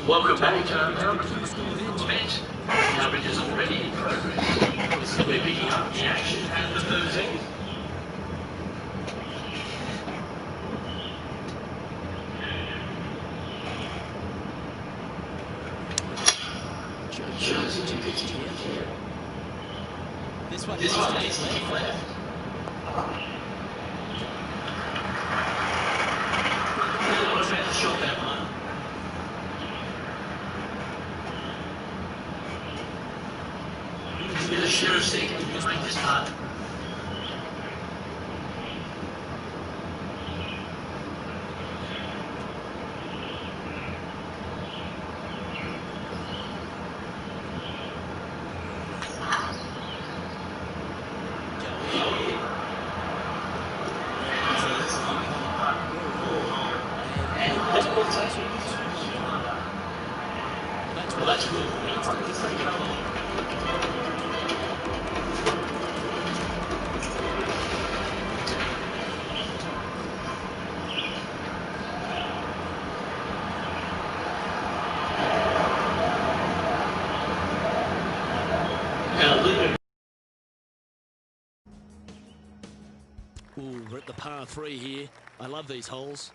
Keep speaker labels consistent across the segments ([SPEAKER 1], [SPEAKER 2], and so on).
[SPEAKER 1] Welcome back to our event. Coverage is already in progress. We're picking up the action at the 13th. Chosen to pitch here. This one needs to keep left. Shot that one. He's going to share a second to make this putt. That's good. Ooh, we're at the par 3 here. I love these holes.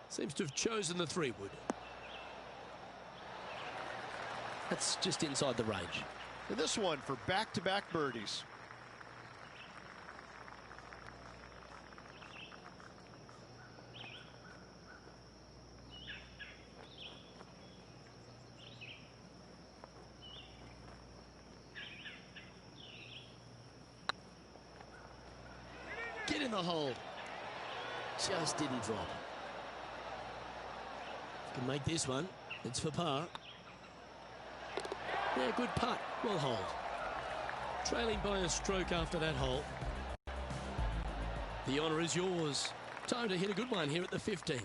[SPEAKER 1] Seems to have chosen the 3-wood. That's just inside the range.
[SPEAKER 2] And this one for back-to-back birdies.
[SPEAKER 1] Get in the hole. Just didn't drop. Can make this one. It's for par. Yeah, good putt. Well holed. Trailing by a stroke after that hole. The honour is yours. Time to hit a good one here at the 15th.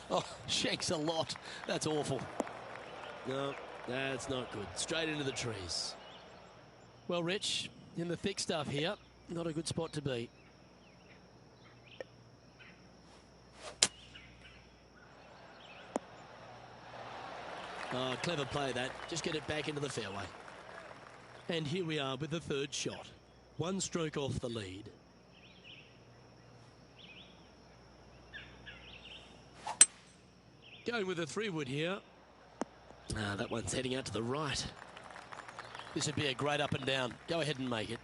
[SPEAKER 1] Oh, shakes a lot. That's awful. No, that's not good. Straight into the trees. Well, Rich, in the thick stuff here. Not a good spot to be. Oh, clever play that. Just get it back into the fairway. And here we are with the 3rd shot. 1 stroke off the lead. Going with a 3-wood here. Ah, that one's heading out to the right. This would be a great up and down. Go ahead and make it.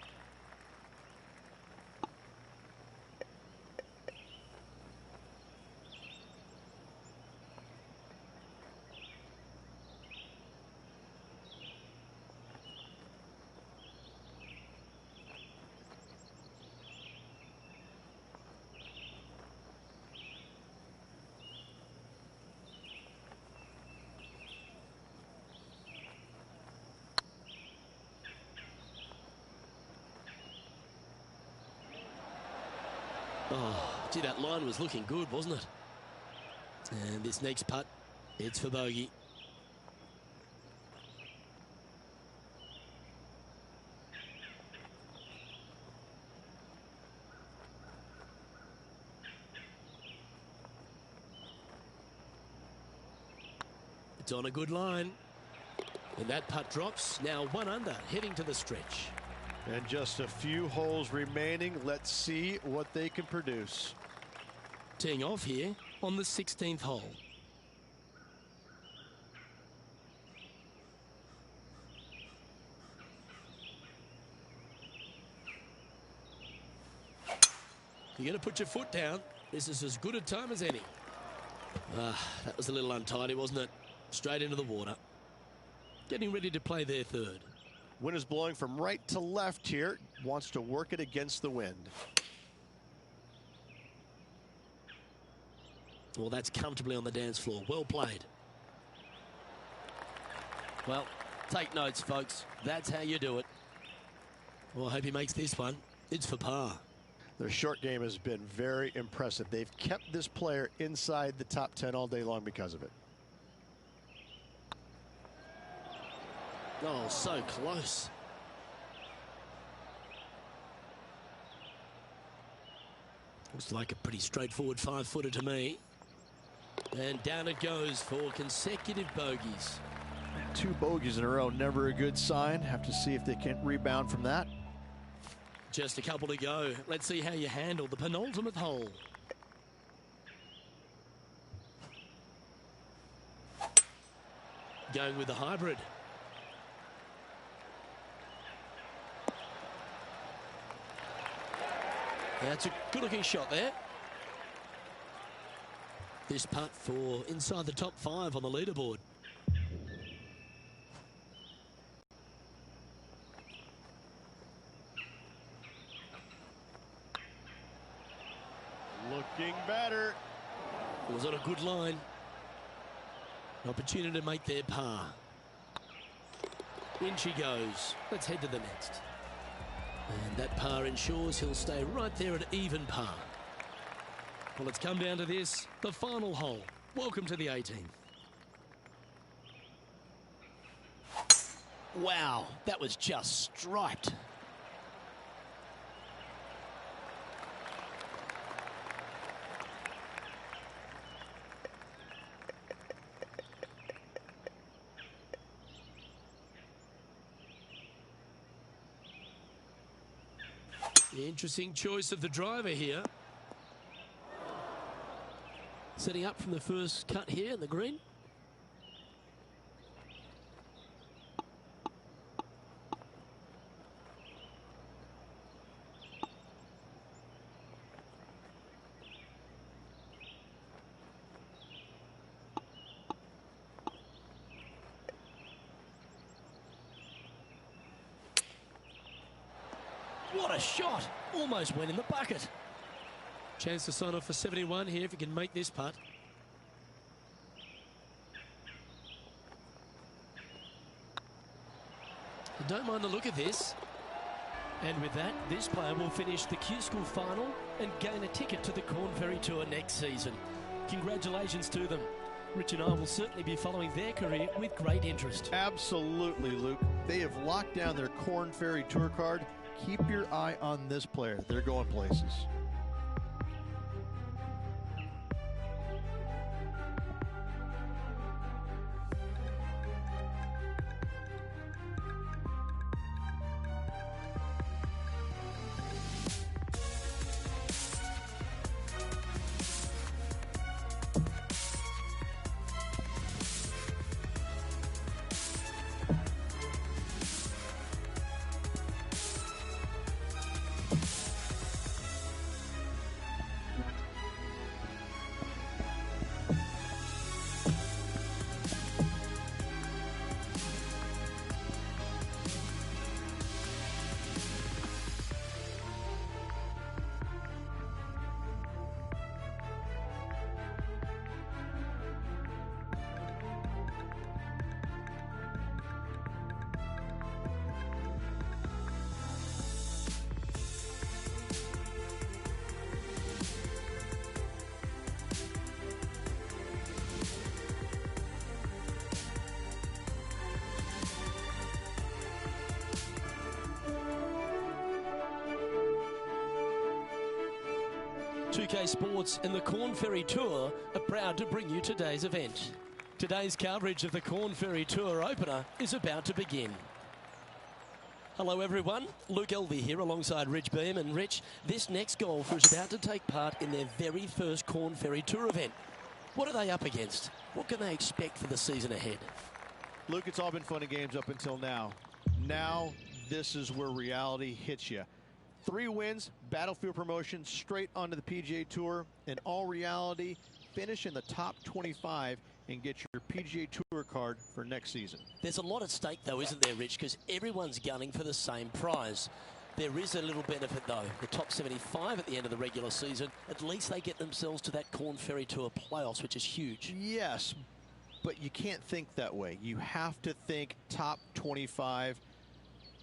[SPEAKER 1] Oh, gee, that line was looking good, wasn't it? And this next putt, it's for bogey. It's on a good line. And that putt drops. Now 1 under, heading to the stretch.
[SPEAKER 2] And just a few holes remaining. Let's see what they can produce.
[SPEAKER 1] Teeing off here on the 16th hole. You're going to put your foot down. This is as good a time as any. That was a little untidy, wasn't it? Straight into the water. Getting ready to play their 3rd.
[SPEAKER 2] Wind is blowing from right to left here. Wants to work it against the wind.
[SPEAKER 1] Well, that's comfortably on the dance floor. Well played. Well, take notes, folks. That's how you do it. Well, I hope he makes this one. It's for par.
[SPEAKER 2] Their short game has been very impressive. They've kept this player inside the top 10 all day long because of it.
[SPEAKER 1] Oh, so close. Looks like a pretty straightforward 5-footer to me. And down it goes for consecutive bogeys.
[SPEAKER 2] 2 bogeys in a row, never a good sign. Have to see if they can rebound from that.
[SPEAKER 1] Just a couple to go. Let's see how you handle the penultimate hole. Going with the hybrid. That's a good-looking shot there. This putt for inside the top 5 on the leaderboard.
[SPEAKER 2] Looking better.
[SPEAKER 1] It was on a good line. An opportunity to make their par. In she goes. Let's head to the next. And that par ensures he'll stay right there at even par. Well, it's come down to this, the final hole. Welcome to the 18th. Wow, that was just striped. Interesting choice of the driver here. Setting up from the first cut here in the green. What a shot! Almost went in the bucket. Chance to sign off for 71 here if he can make this putt. I don't mind the look of this. And with that, this player will finish the Q School final and gain a ticket to the Corn Ferry Tour next season. Congratulations to them. Rich and I will certainly be following their career with great interest.
[SPEAKER 2] Absolutely, Luke. They have locked down their Corn Ferry Tour card. Keep your eye on this player. They're going places.
[SPEAKER 1] UK Sports and the Corn Ferry Tour are proud to bring you today's event. Today's coverage of the Corn Ferry Tour opener is about to begin. Hello everyone, Luke Elvey here alongside Rich Beam. And Rich, this next golfer is about to take part in their very first Corn Ferry Tour event. What are they up against? What can they expect for the season ahead?
[SPEAKER 2] Luke, it's all been fun and games up until now. Now, this is where reality hits you. 3 wins, Battlefield promotion, straight onto the PGA Tour. In all reality, finish in the top 25 and get your PGA Tour card for next season.
[SPEAKER 1] There's a lot at stake, though, isn't there, Rich? Because everyone's gunning for the same prize. There is a little benefit, though. The top 75 at the end of the regular season, at least they get themselves to that Corn Ferry Tour playoffs, which is huge.
[SPEAKER 2] Yes, but you can't think that way. You have to think top 25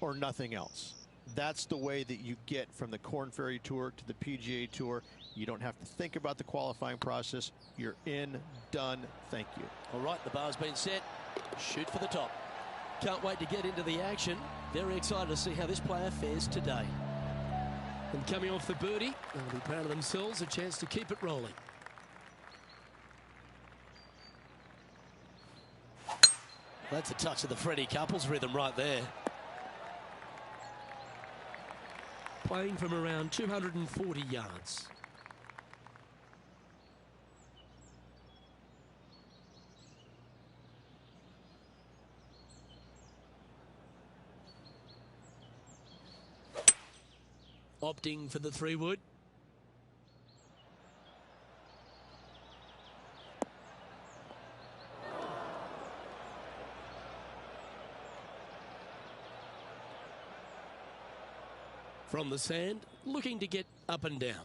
[SPEAKER 2] or nothing else. That's the way that you get from the Korn Ferry Tour to the PGA Tour. You don't have to think about the qualifying process. You're in, done, thank you.
[SPEAKER 1] All right, the bar's been set. Shoot for the top. Can't wait to get into the action. Very excited to see how this player fares today. And coming off the birdie, they'll be proud of themselves, a chance to keep it rolling. That's a touch of the Freddie Couples rhythm right there. Playing from around 240 yards. Opting for the 3-wood. From the sand, looking to get up and down.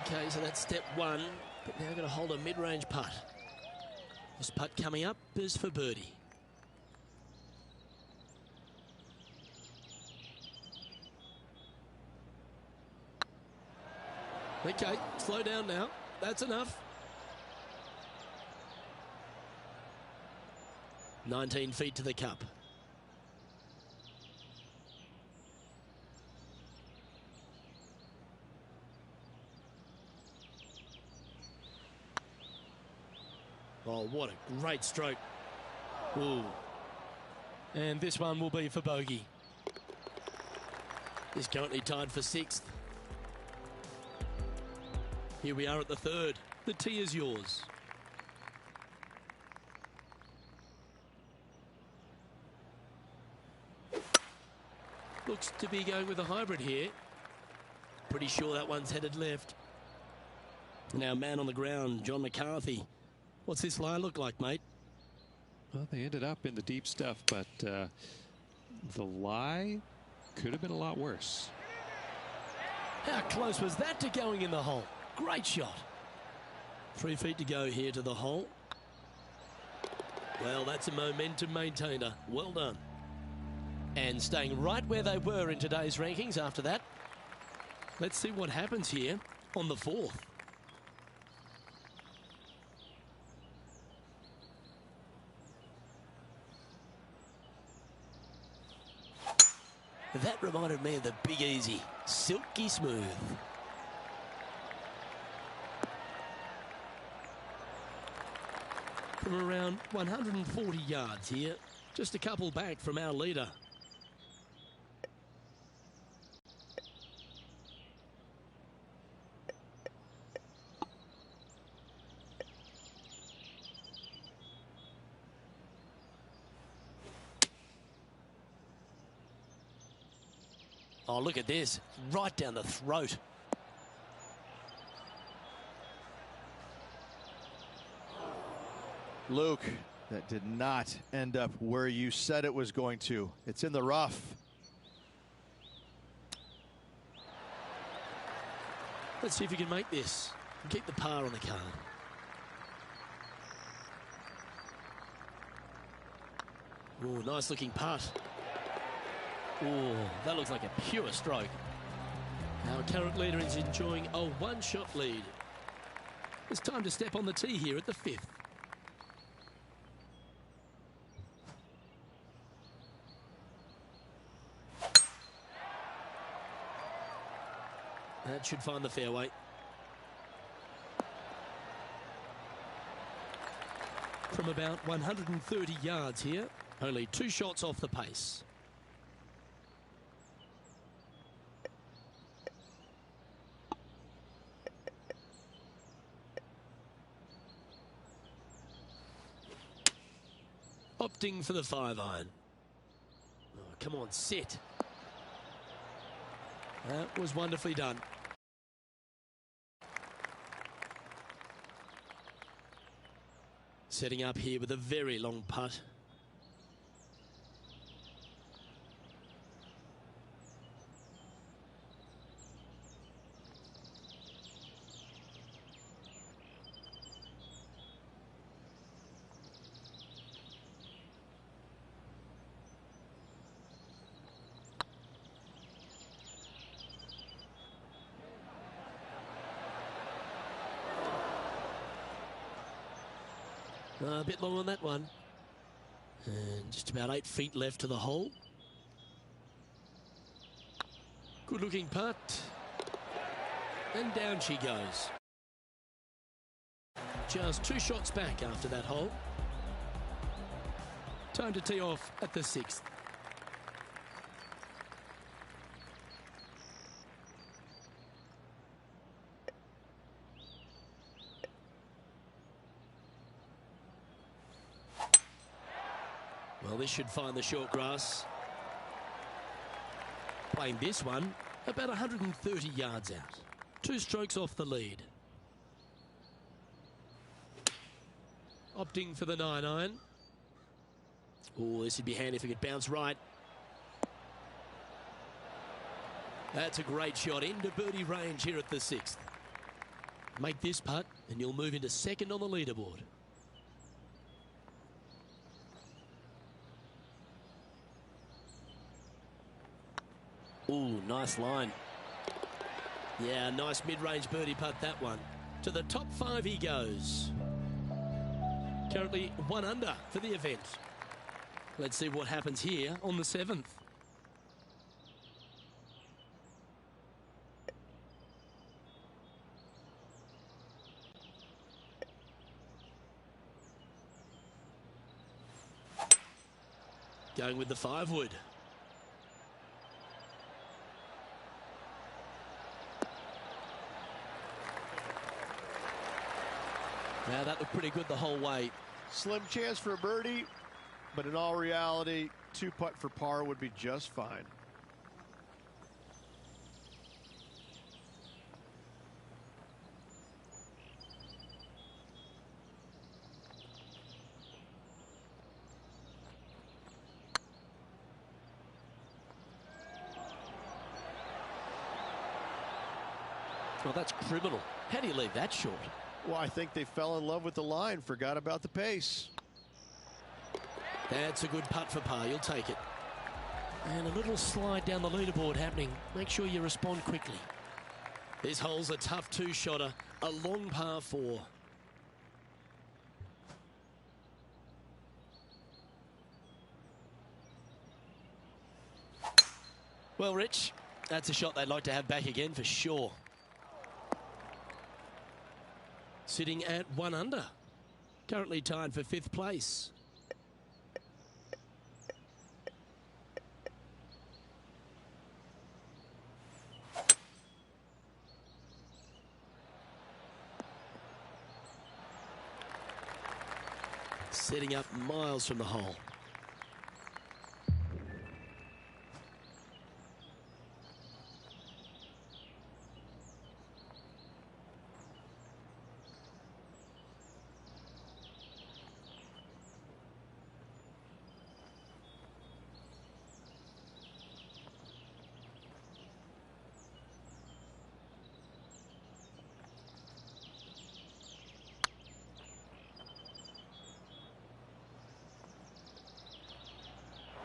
[SPEAKER 1] Okay, so that's step one, but now going to hold a mid-range putt. This putt coming up is for birdie. Okay, slow down now. That's enough. 19 feet to the cup. Oh, what a great stroke. Ooh. And this one will be for bogey. Is currently tied for 6th. Here we are at the 3rd. The tee is yours. Looks to be going with a hybrid here. Pretty sure that one's headed left. Now, man on the ground, John McCarthy. What's this lie look like, mate?
[SPEAKER 3] Well, they ended up in the deep stuff, but the lie could have been a lot worse.
[SPEAKER 1] How close was that to going in the hole? Great shot. 3 feet to go here to the hole. Well, that's a momentum maintainer. Well done. And staying right where they were in today's rankings after that. Let's see what happens here on the 4th. That reminded me of the Big Easy. Silky smooth. From around 140 yards here. Just a couple back from our leader. Oh, look at this. Right down the throat.
[SPEAKER 2] Luke, that did not end up where you said it was going to. It's in the rough.
[SPEAKER 1] Let's see if you can make this and keep the par on the card. Oh, nice looking putt. Oh, that looks like a pure stroke. Our current leader is enjoying a one-shot lead. It's time to step on the tee here at the 5th. That should find the fairway. From about 130 yards here, only 2 shots off the pace. Opting for the 5-iron. Oh, come on, sit. That was wonderfully done. Setting up here with a very long putt. A bit long on that one. And just about 8 feet left to the hole. Good looking putt. And down she goes. Just 2 shots back after that hole. Time to tee off at the 6th. Well, this should find the short grass. Playing this one about 130 yards out. 2 strokes off the lead. Opting for the 9-iron. Oh, this would be handy if it could bounce right. That's a great shot into birdie range here at the 6th. Make this putt and you'll move into 2nd on the leaderboard. Ooh, nice line. Yeah, nice mid-range birdie putt, that one. To the top 5 he goes. Currently 1 under for the event. Let's see what happens here on the 7th. Going with the 5-wood. Now that looked pretty good the whole way.
[SPEAKER 2] Slim chance for a birdie, but in all reality, 2-putt for par would be just fine.
[SPEAKER 1] Well, that's criminal. How do you leave that short?
[SPEAKER 2] Well, I think they fell in love with the line, forgot about the pace.
[SPEAKER 1] That's a good putt for par. You'll take it. And a little slide down the leaderboard happening. Make sure you respond quickly. This hole's a tough 2-shotter, a long par 4. Well, Rich, that's a shot they'd like to have back again for sure. Sitting at 1 under. Currently tied for 5th place. Setting up miles from the hole.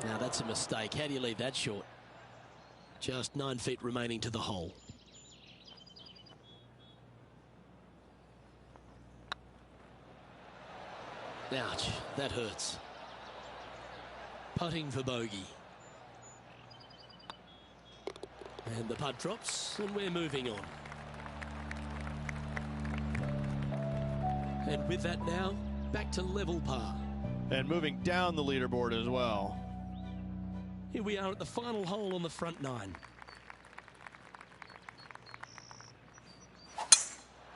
[SPEAKER 1] Now that's a mistake. How do you leave that short? Just 9 feet remaining to the hole. Ouch, that hurts. Putting for bogey. And the putt drops, and we're moving on. And with that now, back to level par.
[SPEAKER 2] And moving down the leaderboard as well.
[SPEAKER 1] Here we are at the final hole on the front 9.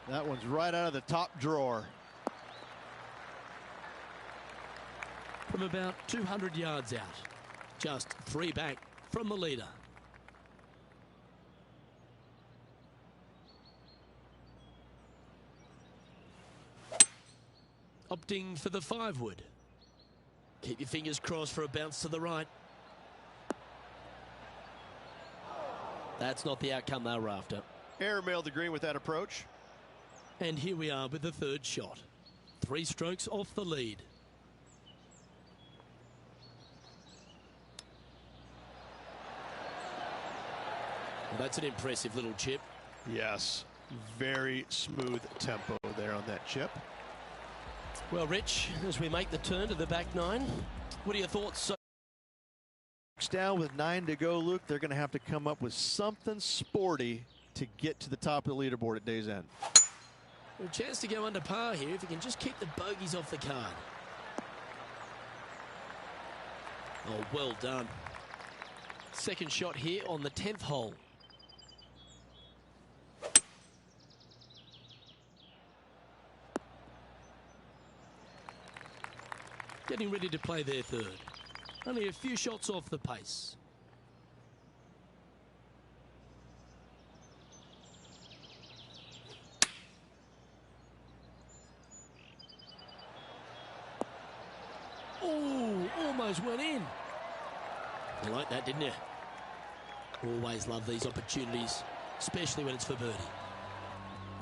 [SPEAKER 2] That one's right out of the top drawer.
[SPEAKER 1] From about 200 yards out. Just 3 back from the leader. Opting for the 5-wood. Keep your fingers crossed for a bounce to the right. That's not the outcome they were after.
[SPEAKER 2] Airmailed the green with that approach.
[SPEAKER 1] And here we are with the 3rd shot. 3 strokes off the lead. Well, that's an impressive little chip.
[SPEAKER 2] Yes, very smooth tempo there on that chip.
[SPEAKER 1] Well, Rich, as we make the turn to the back nine, what are your thoughts?
[SPEAKER 2] Down with 9 to go, Luke. They're going to have to come up with something sporty to get to the top of the leaderboard at day's end.
[SPEAKER 1] A chance to go under par here if you can just keep the bogeys off the card. Oh, well done. Second shot here on the 10th hole. Getting ready to play their third. Only a few shots off the pace. Oh, almost went in. You like that, didn't you? Always love these opportunities, especially when it's for birdie.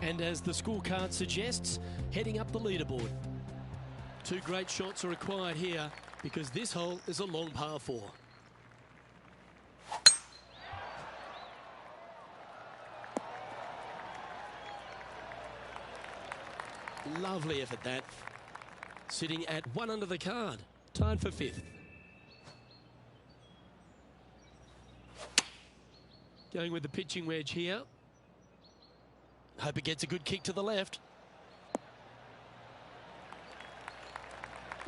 [SPEAKER 1] And as the scorecard suggests, heading up the leaderboard. 2 great shots are required here because this hole is a long par 4. Lovely effort that. Sitting at 1 under the card, tied for 5th. Going with the pitching wedge here. Hope it gets a good kick to the left.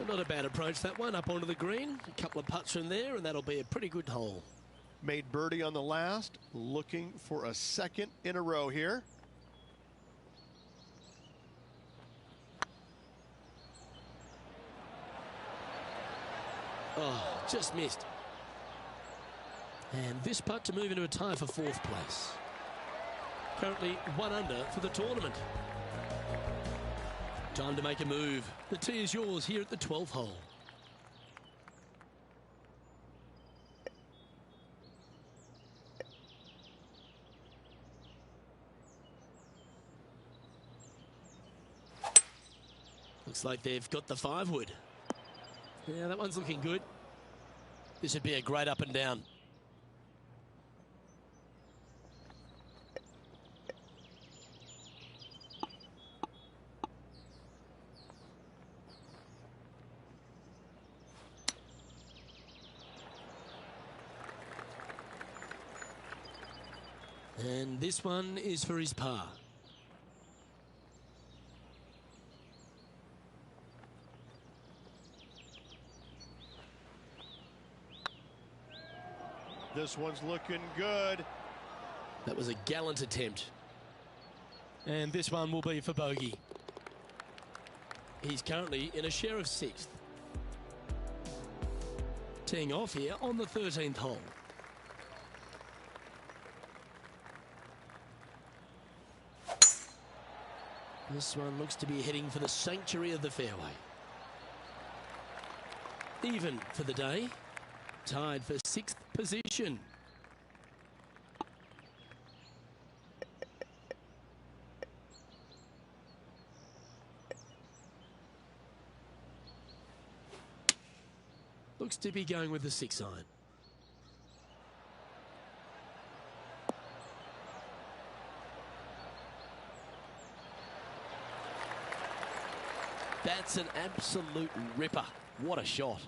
[SPEAKER 1] Not a bad approach, that one, up onto the green. A couple of putts from there, and that'll be a pretty good hole.
[SPEAKER 2] Made birdie on the last, looking for a second in a row here.
[SPEAKER 1] Oh, just missed. And this putt to move into a tie for 4th place. Currently 1 under for the tournament. Time to make a move. The tee is yours here at the 12th hole. Looks like they've got the 5-wood. Yeah, that one's looking good. This would be a great up and down. And this one is for his par.
[SPEAKER 2] This one's looking good.
[SPEAKER 1] That was a gallant attempt. And this one will be for bogey. He's currently in a share of 6th. Teeing off here on the 13th hole. This one looks to be heading for the sanctuary of the fairway. Even for the day. Tied for 6th position. Looks to be going with the 6 iron. That's an absolute ripper. What a shot.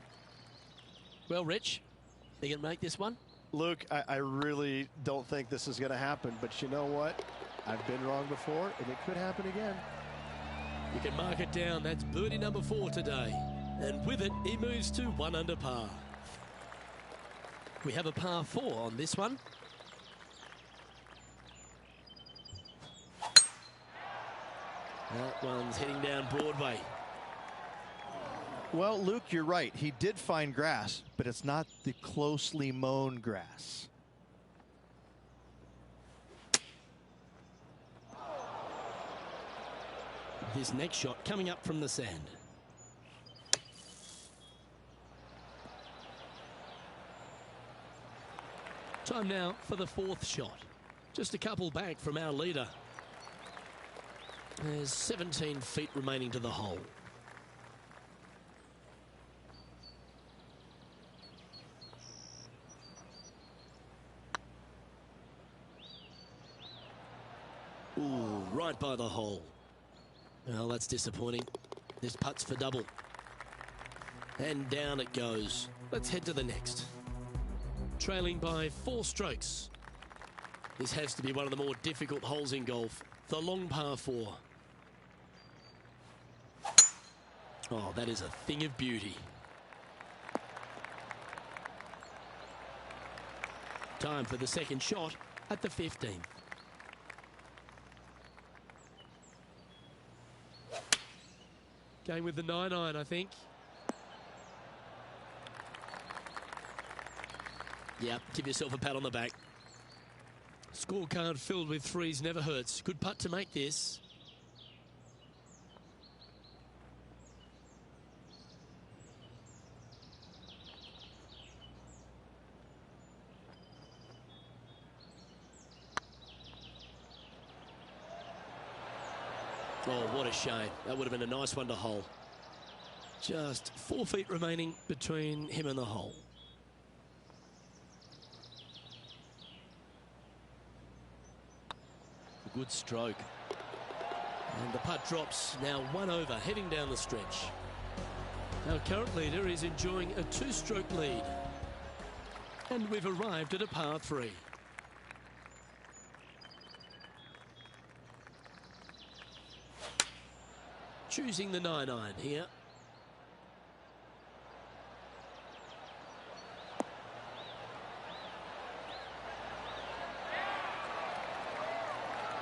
[SPEAKER 1] Well, Rich, they going to make this one?
[SPEAKER 2] Luke, I really don't think this is going to happen, but you know what? I've been wrong before, and it could happen again.
[SPEAKER 1] You can mark it down. That's birdie number 4 today. And with it, he moves to 1 under par. We have a par 4 on this one. That one's heading down Broadway.
[SPEAKER 2] Well, Luke, you're right. He did find grass, but it's not the closely mown grass.
[SPEAKER 1] This next shot coming up from the sand. Time now for the 4th shot. Just a couple back from our leader. There's 17 feet remaining to the hole. Ooh, right by the hole. Well, that's disappointing. This putt's for double. And down it goes. Let's head to the next. Trailing by 4 strokes. This has to be one of the more difficult holes in golf. The long par 4. Oh, that is a thing of beauty. Time for the second shot at the 15th. Going with the 9-iron, I think. Yep, give yourself a pat on the back. Scorecard filled with 3s never hurts. Good putt to make this. Oh, what a shame. That would have been a nice one to hole. Just 4 feet remaining between him and the hole. A good stroke. And the putt drops, now 1 over, heading down the stretch. Our current leader is enjoying a 2-stroke lead. And we've arrived at a par 3. Choosing the 9-iron here.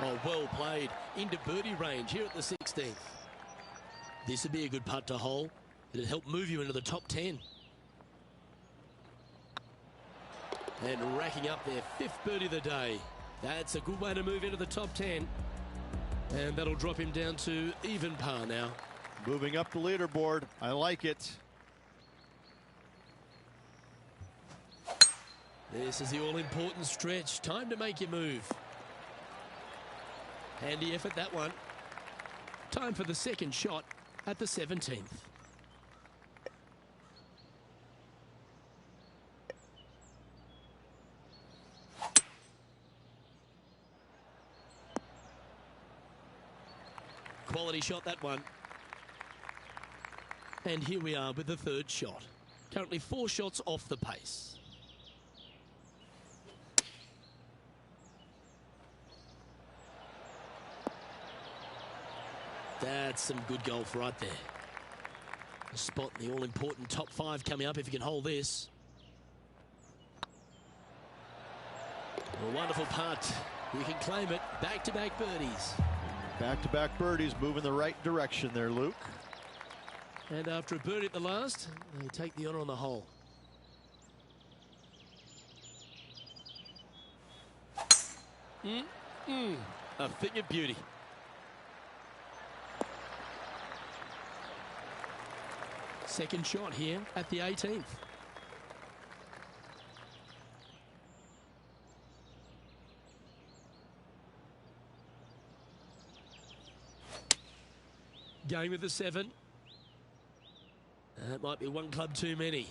[SPEAKER 1] Oh, well played. Into birdie range here at the 16th. This would be a good putt to hole. It'd help move you into the top 10. And racking up their 5th birdie of the day. That's a good way to move into the top 10. And that'll drop him down to even par now.
[SPEAKER 2] Moving up the leaderboard. I like it.
[SPEAKER 1] This is the all-important stretch. Time to make your move. Handy effort, that one. Time for the second shot at the 17th. Quality shot, that one. And here we are with the 3rd shot. Currently 4 shots off the pace. That's some good golf right there. A spot in the all-important top 5 coming up if you can hold this. A wonderful putt. You can claim it. Back-to-back birdies.
[SPEAKER 2] Back-to-back birdies, moving the right direction there, Luke.
[SPEAKER 1] And after a birdie at the last, they take the honor on the hole. A thing of beauty. Second shot here at the 18th. Going with the 7. That might be 1 club too many.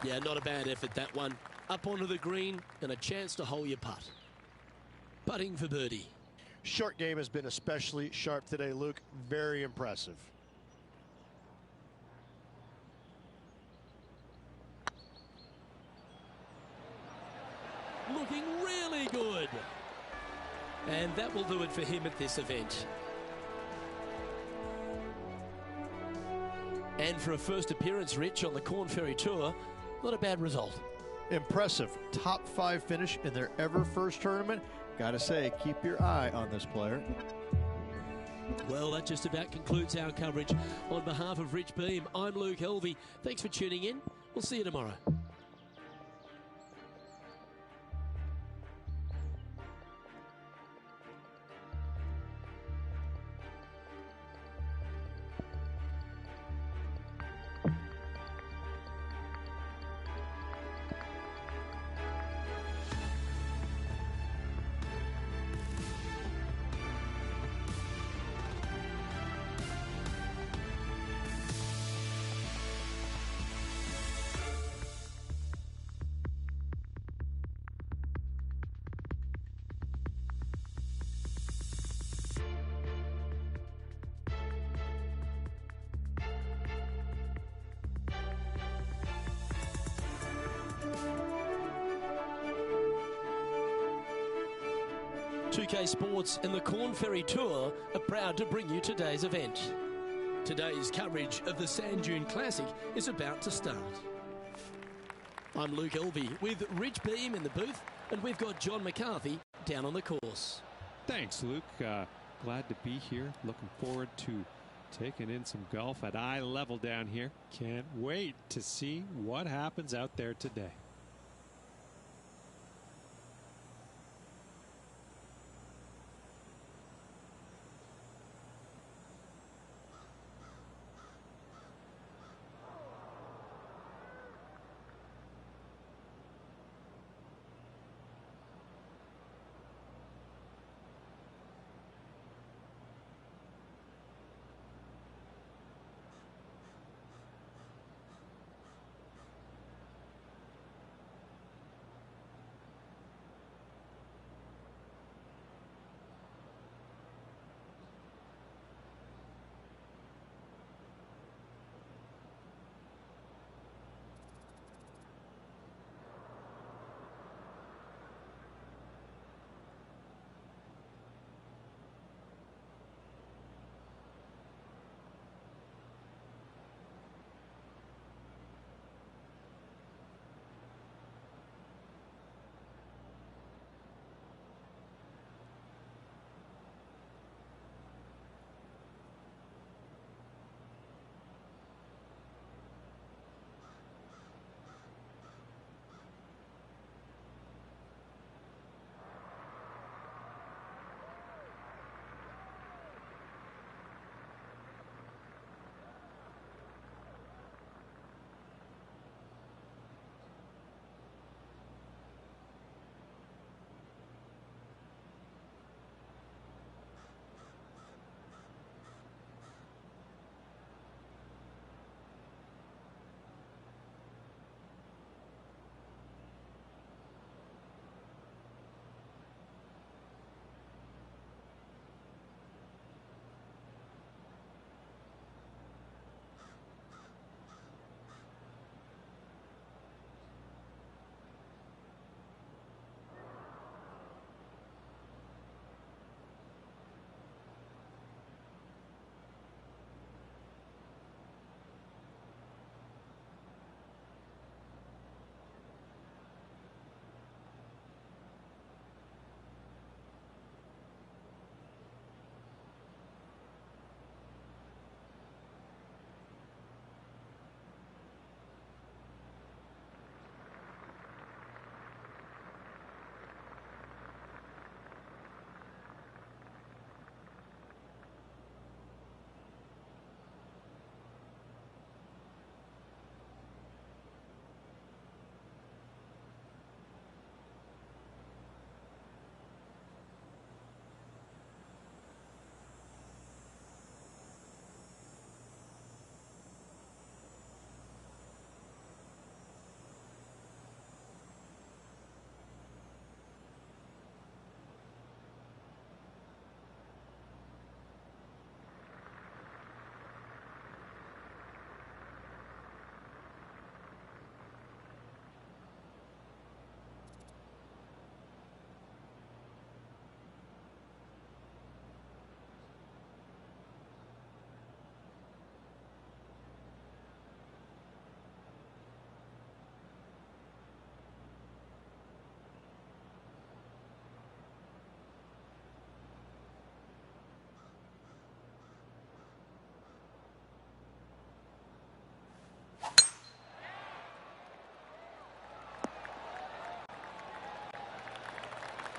[SPEAKER 1] Yeah, not a bad effort, that one. Up onto the green and a chance to hole your putt. Putting for birdie.
[SPEAKER 2] Short game has been especially sharp today, Luke. Very impressive.
[SPEAKER 1] Looking really good. And that will do it for him at this event. And for a first appearance, Rich, on the Corn Ferry Tour, not a bad result.
[SPEAKER 2] Impressive. Top 5 finish in their ever first tournament. Gotta say, keep your eye on this player.
[SPEAKER 1] Well, that just about concludes our coverage. On behalf of Rich Beam, I'm Luke Helvey. Thanks for tuning in. We'll see you tomorrow. 2K Sports and the Corn Ferry Tour are proud to bring you today's event. Today's coverage of the Sand Dune Classic is about to start. I'm Luke Elvey with Rich Beam in the booth, and we've got John McCarthy down on the course.
[SPEAKER 3] Thanks, Luke. Glad to be here. Looking forward to taking in some golf at eye level down here. Can't wait to see what happens out there today.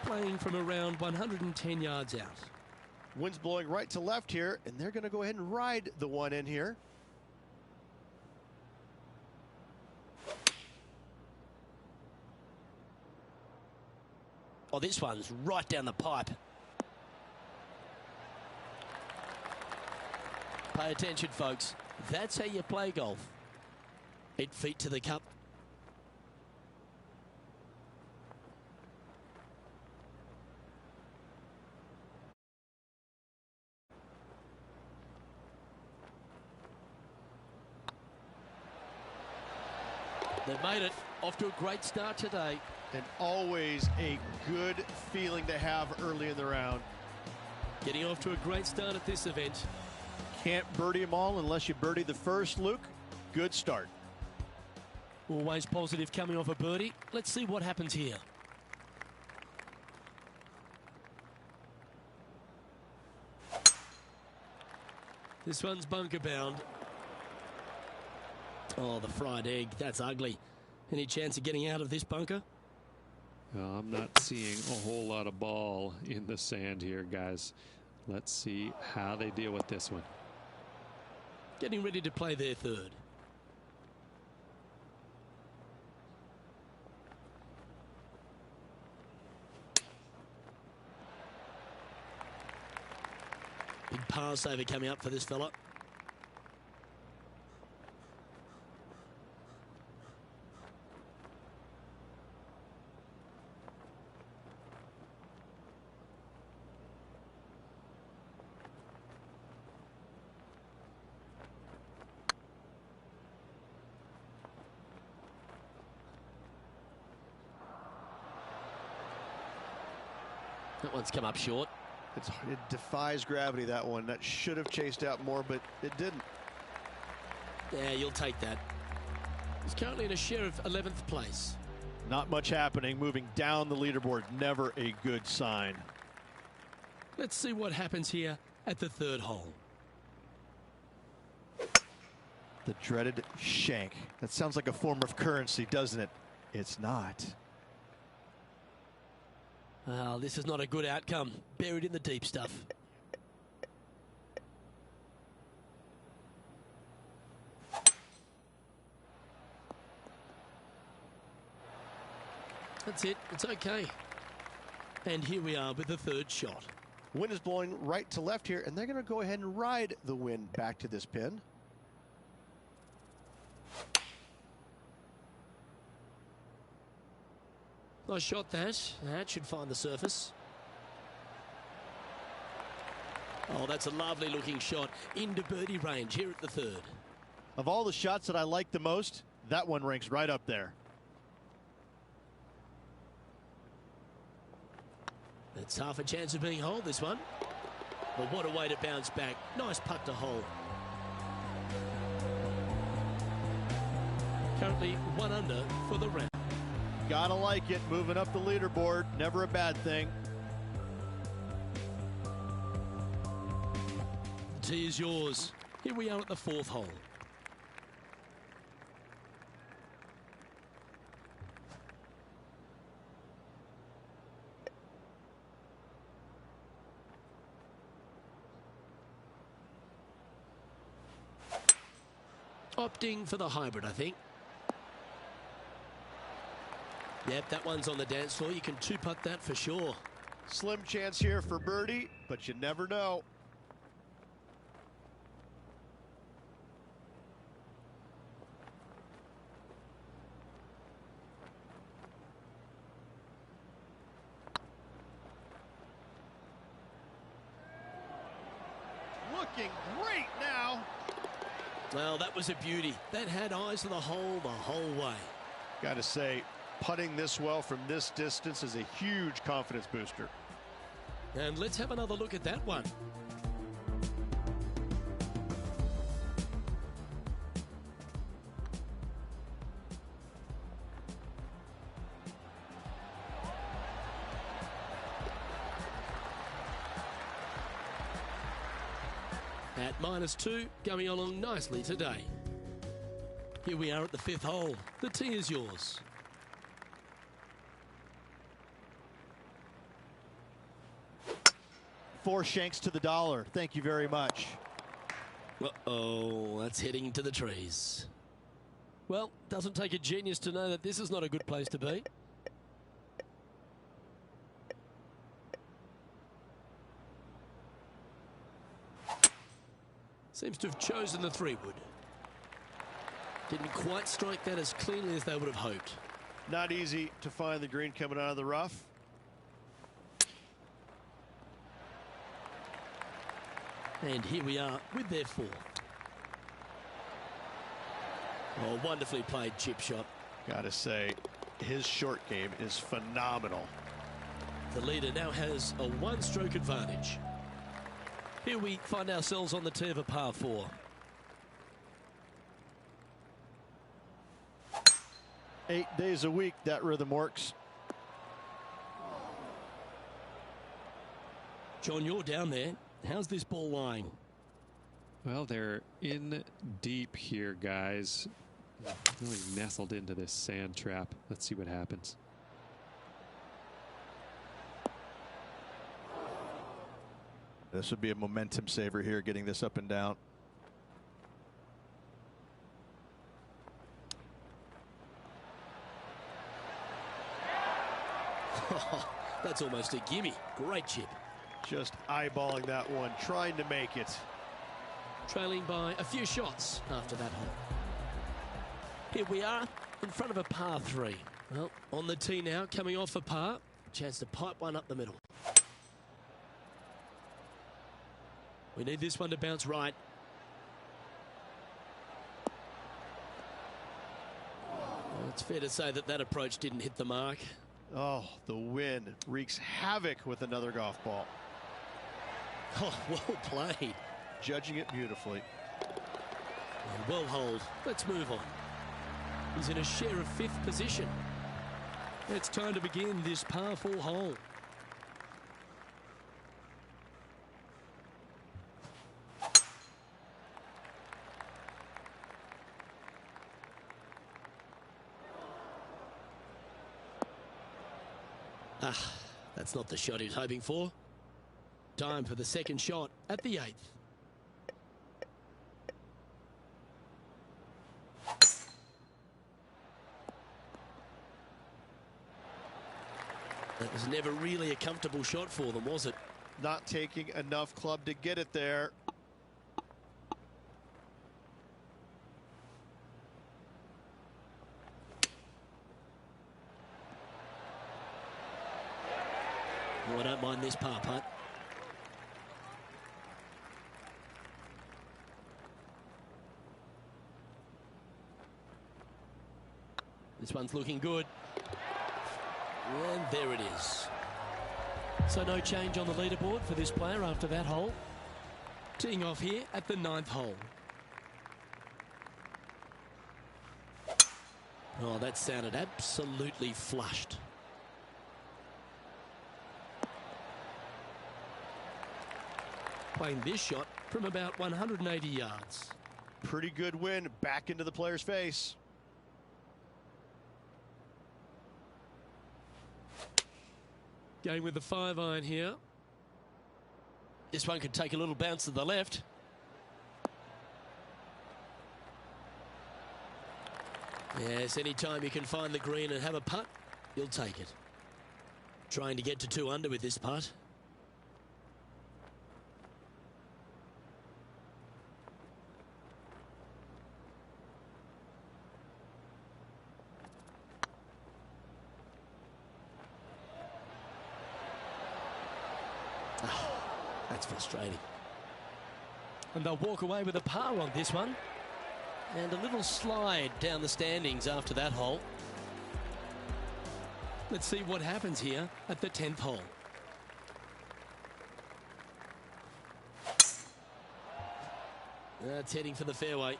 [SPEAKER 1] Playing from around 110 yards out.
[SPEAKER 2] Wind's blowing right to left here, and they're going to go ahead and ride the one in here.
[SPEAKER 1] Oh, this one's right down the pipe. Pay attention, folks. That's how you play golf. 8 feet to the cup. They've made it. Off to a great start today.
[SPEAKER 2] And always a good feeling to have early in the round.
[SPEAKER 1] Getting off to a great start at this event.
[SPEAKER 2] Can't birdie them all unless you birdie the first, Luke. Good start.
[SPEAKER 1] Always positive coming off a birdie. Let's see what happens here. This one's bunker bound. Oh, the fried egg. That's ugly. Any chance of getting out of this bunker?
[SPEAKER 3] I'm not seeing a whole lot of ball in the sand here, guys. Let's see how they deal with this one.
[SPEAKER 1] Getting ready to play their third. Big par saver coming up for this fella. That one's come up short.
[SPEAKER 2] It defies gravity, that one. That should have chased out more, but it didn't.
[SPEAKER 1] Yeah, you'll take that. He's currently in a share of 11th place.
[SPEAKER 2] Not much happening. Moving down the leaderboard, never a good sign.
[SPEAKER 1] Let's see what happens here at the third hole.
[SPEAKER 2] The dreaded shank. That sounds like a form of currency, doesn't it? It's not.
[SPEAKER 1] Well, this is not a good outcome. Buried in the deep stuff. That's it. It's okay. And here we are with the third shot.
[SPEAKER 2] Wind is blowing right to left here, and they're going to go ahead and ride the wind back to this pin.
[SPEAKER 1] Nice shot, that. That should find the surface. Oh, that's a lovely looking shot into birdie range here at the third.
[SPEAKER 2] Of all the shots that I like the most, that one ranks right up there.
[SPEAKER 1] It's half a chance of being holed, this one. But what a way to bounce back. Nice putt to hole. Currently 1 under for the round.
[SPEAKER 2] Gotta like it. Moving up the leaderboard. Never a bad thing.
[SPEAKER 1] The tee is yours. Here we are at the fourth hole. Opting for the hybrid, I think. Yep, that one's on the dance floor. You can two-putt that for sure.
[SPEAKER 2] Slim chance here for birdie, but you never know. Looking great now.
[SPEAKER 1] Well, that was a beauty. That had eyes to the whole way.
[SPEAKER 2] Gotta say, putting this well from this distance is a huge confidence booster.
[SPEAKER 1] And let's have another look at that one. At -2, going along nicely today. Here we are at the fifth hole. The tee is yours.
[SPEAKER 2] Four shanks to the dollar. Thank you very much.
[SPEAKER 1] Uh-oh, that's heading to the trees. Well, doesn't take a genius to know that this is not a good place to be. Seems to have chosen the 3-wood. Didn't quite strike that as cleanly as they would have hoped.
[SPEAKER 2] Not easy to find the green coming out of the rough.
[SPEAKER 1] And here we are with their fourth. Oh, wonderfully played chip shot.
[SPEAKER 2] Gotta say, his short game is phenomenal.
[SPEAKER 1] The leader now has a one-stroke advantage. Here we find ourselves on the tee of a par 4.
[SPEAKER 2] Eight days a week, that rhythm works.
[SPEAKER 1] John, you're down there. How's this ball lying?
[SPEAKER 3] Well, they're in deep here, guys. Really nestled into this sand trap. Let's see what happens.
[SPEAKER 2] This would be a momentum saver here, getting this up and down.
[SPEAKER 1] That's almost a gimme. Great chip.
[SPEAKER 2] Just eyeballing that one, trying to make it.
[SPEAKER 1] Trailing by a few shots after that hole. Here we are in front of a par 3. Well, on the tee now, coming off a par. Chance to pipe one up the middle. We need this one to bounce right. Well, it's fair to say that that approach didn't hit the mark.
[SPEAKER 2] Oh, the wind wreaks havoc with another golf ball.
[SPEAKER 1] Oh, well played.
[SPEAKER 2] Judging it beautifully.
[SPEAKER 1] Well holed. Let's move on. He's in a share of 5th position. It's time to begin this par 4 hole. That's not the shot he was hoping for. Time for the second shot at the 8th. That was never really a comfortable shot for them, was it?
[SPEAKER 2] Not taking enough club to get it there.
[SPEAKER 1] Oh, I don't mind this par putt. This one's looking good. And there it is. So no change on the leaderboard for this player after that hole. Teeing off here at the 9th hole. Oh, that sounded absolutely flushed. Playing this shot from about 180 yards.
[SPEAKER 2] Pretty good wind back into the player's face.
[SPEAKER 1] Going with the 5-iron here. This one could take a little bounce to the left. Yes, anytime you can find the green and have a putt, you'll take it. Trying to get to 2 under with this putt. That's frustrating. And they'll walk away with a par on this one. And a little slide down the standings after that hole. Let's see what happens here at the 10th hole. That's heading for the fairway.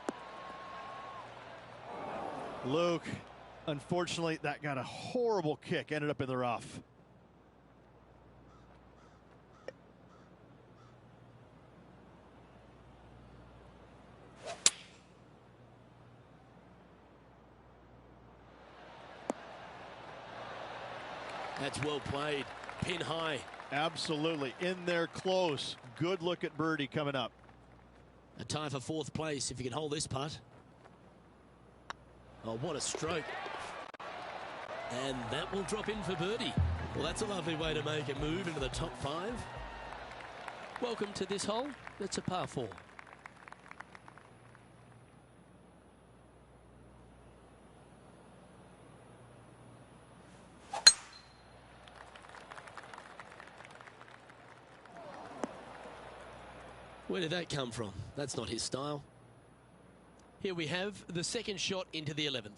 [SPEAKER 2] Luke, unfortunately, that got a horrible kick. Ended up in the rough.
[SPEAKER 1] That's well played. Pin high.
[SPEAKER 2] Absolutely. In there close. Good look at birdie coming up.
[SPEAKER 1] A tie for 4th place if you can hold this putt. Oh, what a stroke. And that will drop in for birdie. Well, that's a lovely way to make a move into the top 5. Welcome to this hole. It's a par 4. Where did that come from? That's not his style. Here we have the second shot into the 11th.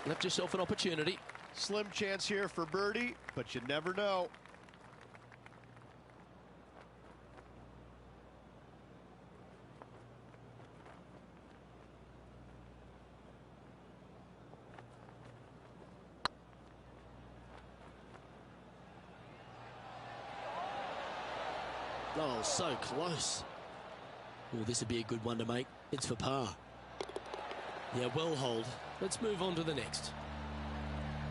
[SPEAKER 1] Left yourself an opportunity.
[SPEAKER 2] Slim chance here for birdie, but you never know.
[SPEAKER 1] Oh, so close. Oh, this would be a good one to make. It's for par. Yeah, well hold. Let's move on to the next.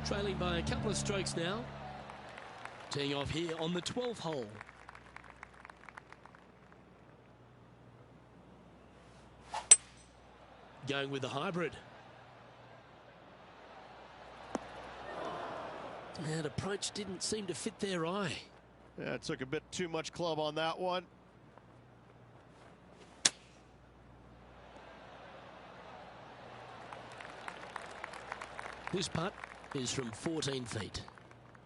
[SPEAKER 1] Trailing by a couple of strokes now. Teeing off here on the 12th hole. Going with the hybrid. That approach didn't seem to fit their eye.
[SPEAKER 2] Yeah, it took a bit too much club on that one.
[SPEAKER 1] This putt is from 14 feet.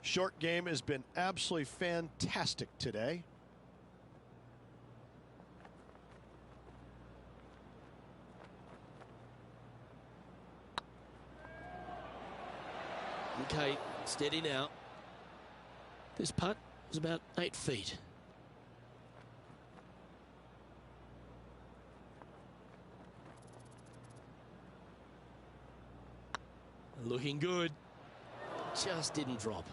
[SPEAKER 2] Short game has been absolutely fantastic today.
[SPEAKER 1] Okay, steady now. This putt is about 8 feet. Looking good. Just didn't drop.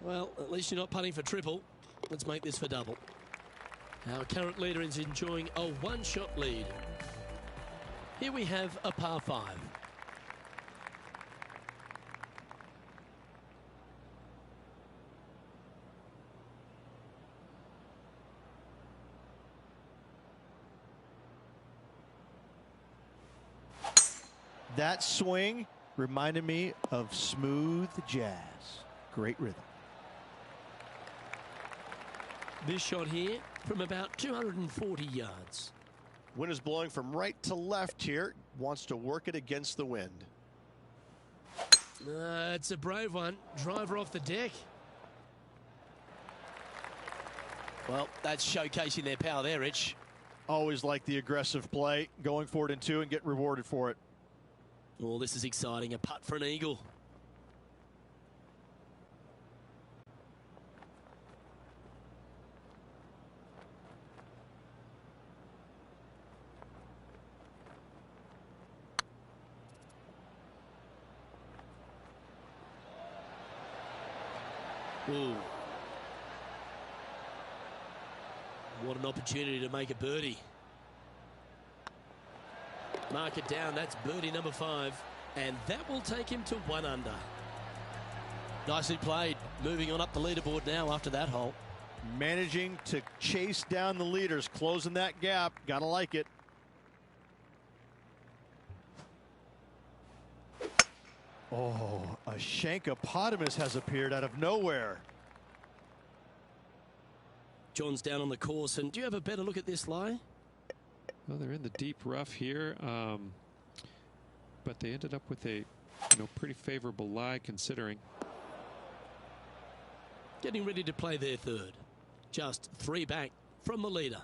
[SPEAKER 1] Well, at least you're not putting for triple. Let's make this for double. Our current leader is enjoying a one-shot lead. Here we have a par 5.
[SPEAKER 2] That swing reminded me of smooth jazz. Great rhythm.
[SPEAKER 1] This shot here from about 240 yards.
[SPEAKER 2] Wind is blowing from right to left here. Wants to work it against the wind.
[SPEAKER 1] It's a brave one. Driver off the deck. Well, that's showcasing their power there, Rich.
[SPEAKER 2] Always like the aggressive play. Going for it in 2 and get rewarded for it.
[SPEAKER 1] Oh, this is exciting. A putt for an eagle. Ooh. What an opportunity to make a birdie. Mark it down. That's birdie number 5. And that will take him to 1 under. Nicely played. Moving on up the leaderboard now after that hole.
[SPEAKER 2] Managing to chase down the leaders. Closing that gap. Gotta like it. Oh, a Shankopotamus has appeared out of nowhere.
[SPEAKER 1] John's down on the course. And do you have a better look at this lie?
[SPEAKER 3] Well, they're in the deep rough here, but they ended up with a pretty favorable lie considering.
[SPEAKER 1] Getting ready to play their third. Just 3 back from the leader.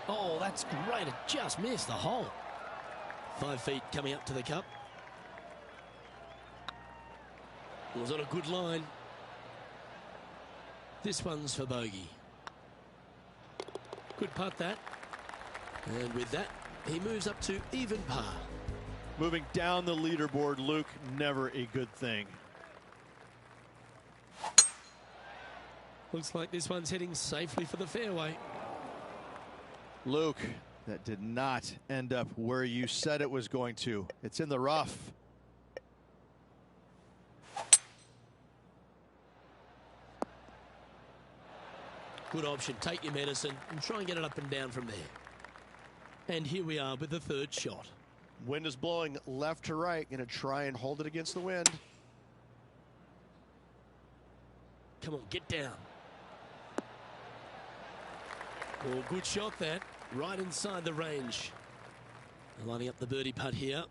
[SPEAKER 1] Oh, that's great. It just missed the hole. 5 feet coming up to the cup. It was on a good line. This one's for bogey. Good putt that. And with that, he moves up to even par.
[SPEAKER 2] Moving down the leaderboard, Luke, never a good thing.
[SPEAKER 1] Looks like this one's heading safely for the fairway.
[SPEAKER 2] Luke, that did not end up where you said it was going to. It's in the rough.
[SPEAKER 1] Good option. Take your medicine and try and get it up and down from there. And here we are with the third shot.
[SPEAKER 2] Wind is blowing left to right. Going to try and hold it against the wind.
[SPEAKER 1] Come on, get down. Oh, good shot that. Right inside the range. Lining up the birdie putt here.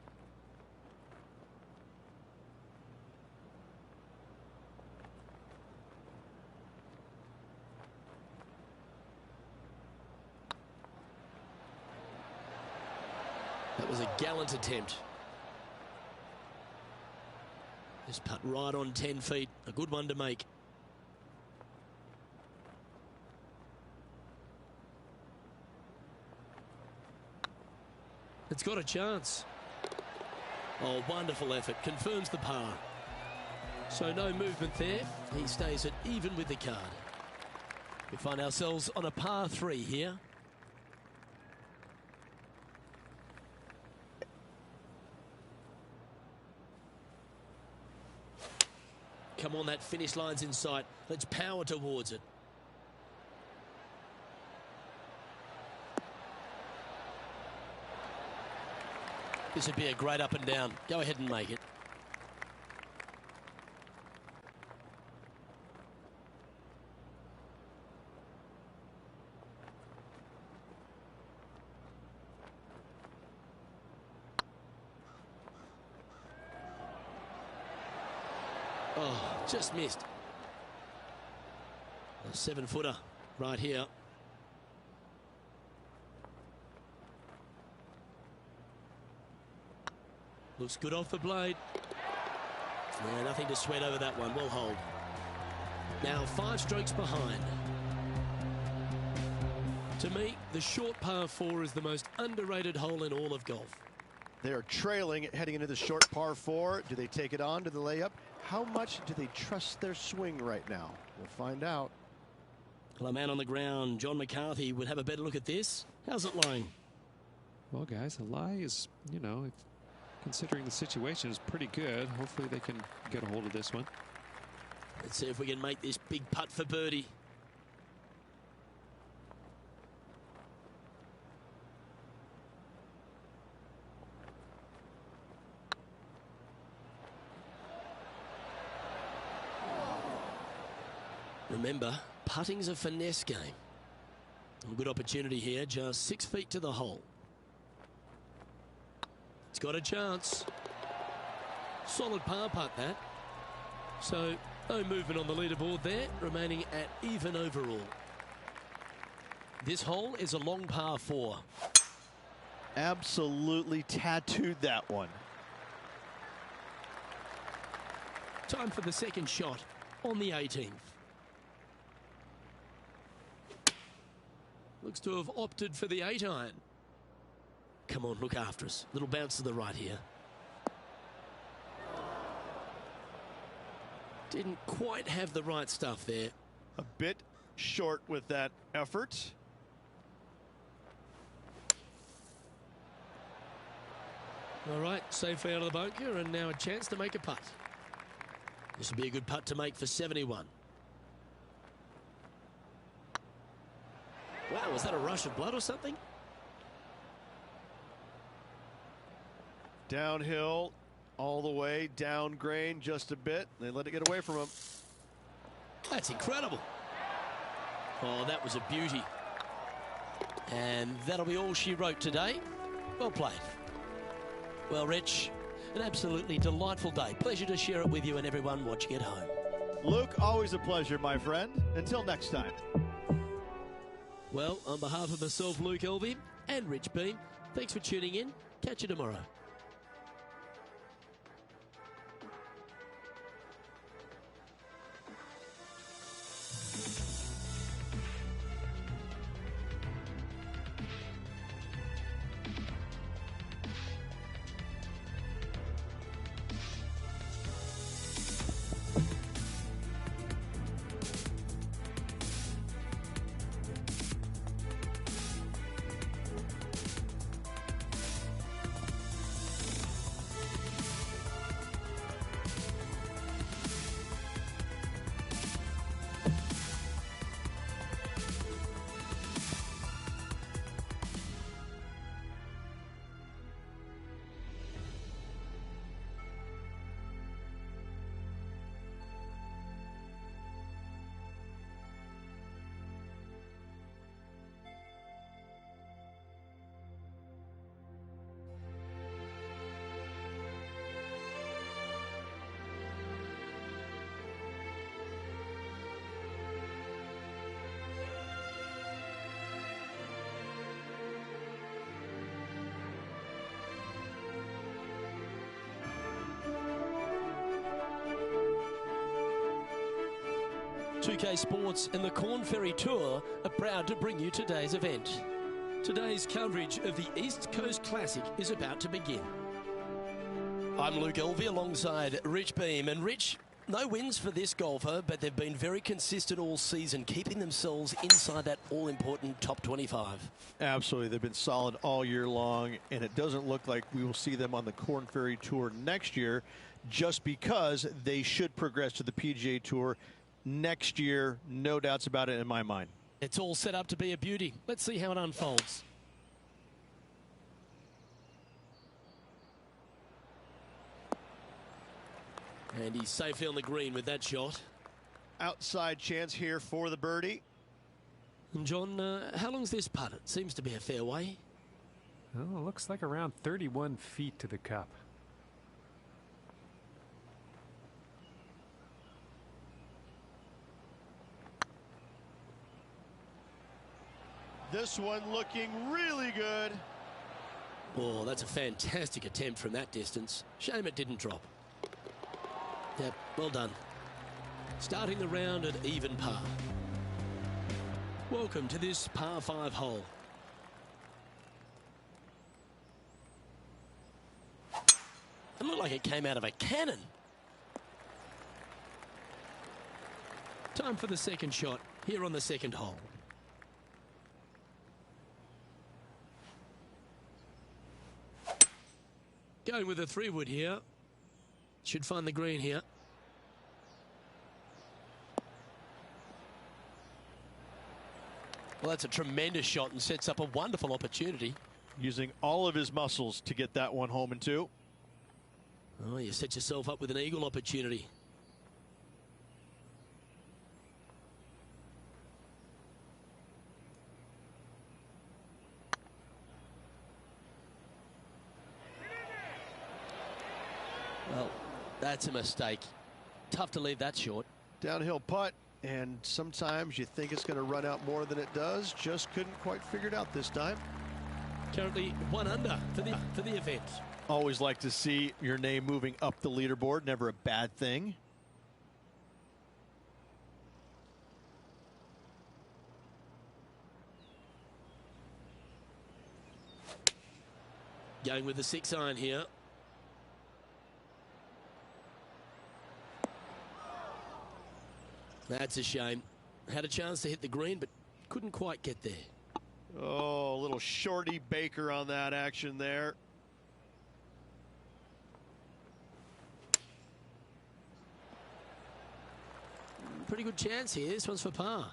[SPEAKER 1] was a gallant attempt. This putt right on 10 feet. A good one to make. It's got a chance. Oh, wonderful effort. Confirms the par. So no movement there. He stays at even with the card. We find ourselves on a par 3 here. Come on, that finish line's in sight. Let's power towards it. This would be a great up and down. Go ahead and make it. Oh, just missed. A 7-footer right here. Looks good off the blade. Yeah, nothing to sweat over that one. Well hold. Now 5 strokes behind. To me, the short par 4 is the most underrated hole in all of golf.
[SPEAKER 2] They are trailing heading into the short par 4. Do they take it on to the layup? How much do they trust their swing right now? We'll find out.
[SPEAKER 1] Well, a man on the ground, John McCarthy, would have a better look at this. How's it lying?
[SPEAKER 3] Well, guys, the lie is, you know, considering the situation, is pretty good. Hopefully they can get a hold of this one.
[SPEAKER 1] Let's see if we can make this big putt for birdie. Remember, putting's a finesse game. A good opportunity here, just 6 feet to the hole. It's got a chance. Solid par putt, that. So, no movement on the leaderboard there, remaining at even overall. This hole is a long par 4.
[SPEAKER 2] Absolutely tattooed that one.
[SPEAKER 1] Time for the second shot on the 18th. Looks to have opted for the 8-iron. Come on, look after us. Little bounce to the right here. Didn't quite have the right stuff there.
[SPEAKER 2] A bit short with that effort.
[SPEAKER 1] All right, safely out of the bunker, and now a chance to make a putt. This would be a good putt to make for 71. Wow, was that a rush of blood or something?
[SPEAKER 2] Downhill, all the way, down grain just a bit. They let it get away from him.
[SPEAKER 1] That's incredible. Oh, that was a beauty. And that'll be all she wrote today. Well played. Well, Rich, an absolutely delightful day. Pleasure to share it with you and everyone watching at home.
[SPEAKER 2] Luke, always a pleasure, my friend. Until next time.
[SPEAKER 1] Well, on behalf of myself, Luke Elvey, and Rich Beam, thanks for tuning in. Catch you tomorrow. 2K Sports and the Corn Ferry Tour are proud to bring you today's event. Today's coverage of the East Coast Classic is about to begin. I'm Luke Elvey alongside Rich Beam. And Rich, no wins for this golfer, but they've been very consistent all season, keeping themselves inside that all-important top 25.
[SPEAKER 2] Absolutely. They've been solid all year long, and it doesn't look like we will see them on the Corn Ferry Tour next year, just because they should progress to the PGA Tour next year. No doubts about it in my mind.
[SPEAKER 1] It's all set up to be a beauty. Let's see how it unfolds. And he's safely on the green with that shot.
[SPEAKER 2] Outside chance here for the birdie.
[SPEAKER 1] And John, how long's this putt? It seems to be a fair way.
[SPEAKER 3] Well, it looks like around 31 feet to the cup.
[SPEAKER 2] This one looking really good.
[SPEAKER 1] Oh, that's a fantastic attempt from that distance. Shame it didn't drop. Yep, well done. Starting the round at even par. Welcome to this par 5 hole. It looked like it came out of a cannon. Time for the second shot here on the second hole. Going with a 3-wood here. Should find the green here. Well, that's a tremendous shot and sets up a wonderful opportunity.
[SPEAKER 2] Using all of his muscles to get that one home and two.
[SPEAKER 1] Oh, you set yourself up with an eagle opportunity. Well, that's a mistake. Tough to leave that short.
[SPEAKER 2] Downhill putt, and sometimes you think it's going to run out more than it does. Just couldn't quite figure it out this time.
[SPEAKER 1] Currently 1 under for the event.
[SPEAKER 2] Always like to see your name moving up the leaderboard. Never a bad thing.
[SPEAKER 1] Going with the 6-iron here. That's a shame. Had a chance to hit the green, but couldn't quite get there.
[SPEAKER 2] Oh, a little shorty Baker on that action there.
[SPEAKER 1] Pretty good chance here. This one's for par.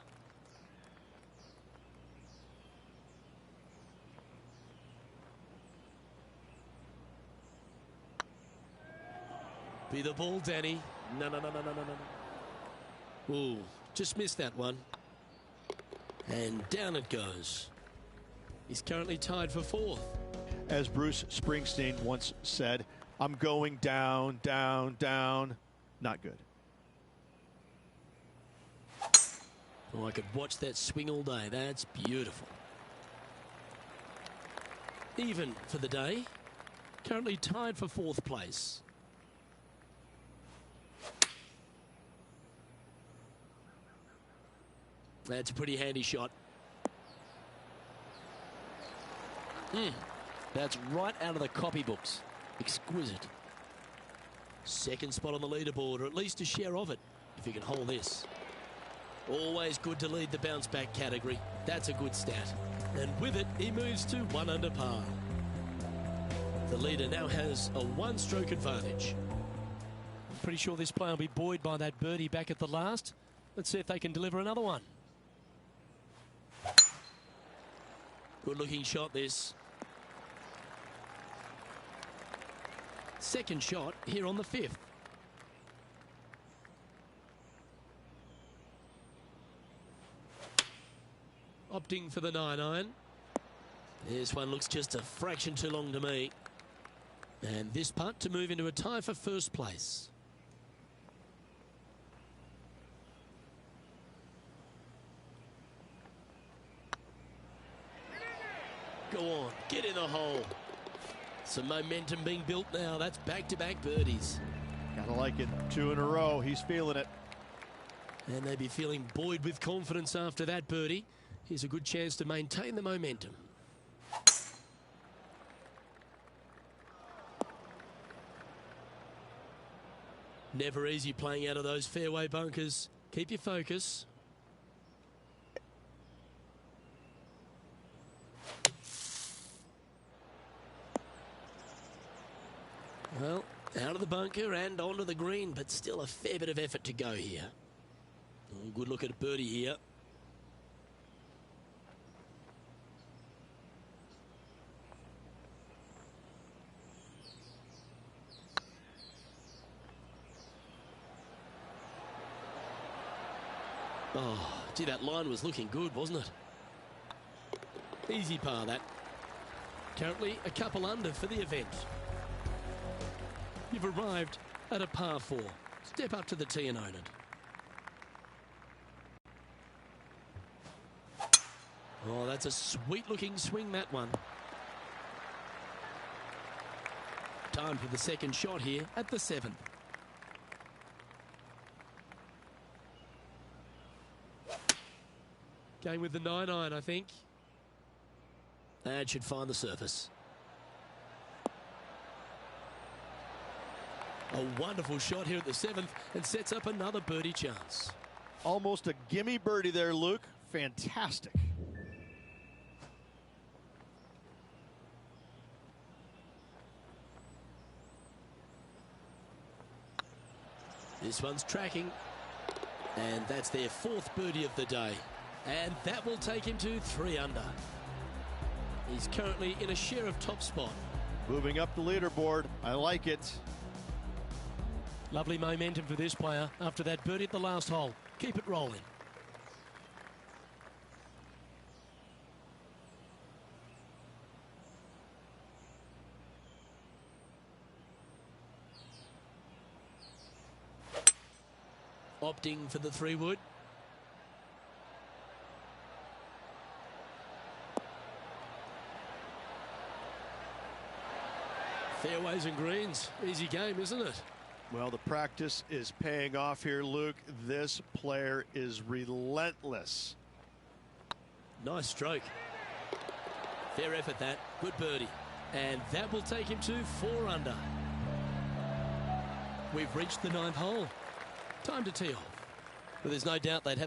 [SPEAKER 1] Be the ball, Danny. No. Ooh, just missed that one. And down it goes. He's currently tied for 4th.
[SPEAKER 2] As Bruce Springsteen once said, I'm going down, down, down. Not good.
[SPEAKER 1] Oh, I could watch that swing all day. That's beautiful. Even for the day. Currently tied for 4th place. That's a pretty handy shot. That's right out of the copybooks. Exquisite. Second spot on the leaderboard, or at least a share of it, if you can hold this. Always good to lead the bounce back category. That's a good stat. And with it, he moves to 1 under par. The leader now has a 1-stroke advantage. I'm pretty sure this player will be buoyed by that birdie back at the last. Let's see if they can deliver another one. Good looking shot this. Second shot here on the 5th. Opting for the 9-iron. This one looks just a fraction too long to me. And this putt to move into a tie for 1st place. Go on, get in the hole. Some momentum being built now. That's back-to-back birdies.
[SPEAKER 2] Gotta like it. 2 in a row. He's feeling it.
[SPEAKER 1] And they'd be feeling buoyed with confidence after that birdie. Here's a good chance to maintain the momentum. Never easy playing out of those fairway bunkers. Keep your focus. Well, out of the bunker and onto the green, but still a fair bit of effort to go here. Oh, good look at a birdie here. Oh, gee, that line was looking good, wasn't it? Easy par, that. Currently a couple under for the event. You've arrived at a par 4. Step up to the tee and own it. Oh, that's a sweet-looking swing, that one. Time for the second shot here at the 7th. Going with the 9-iron, I think. That should find the surface. A wonderful shot here at the 7th and sets up another birdie chance.
[SPEAKER 2] Almost a gimme birdie there, Luke. Fantastic.
[SPEAKER 1] This one's tracking. And that's their 4th birdie of the day. And that will take him to 3 under. He's currently in a share of top spot.
[SPEAKER 2] Moving up the leaderboard. I like it.
[SPEAKER 1] Lovely momentum for this player after that birdie at the last hole. Keep it rolling. Opting for the 3-wood. Fairways and greens. Easy game, isn't it?
[SPEAKER 2] Well, the practice is paying off here, Luke. This player is relentless.
[SPEAKER 1] Nice stroke. Fair effort, that. Good birdie. And that will take him to 4 under. We've reached the 9th hole. Time to tee off. But there's no doubt they'd have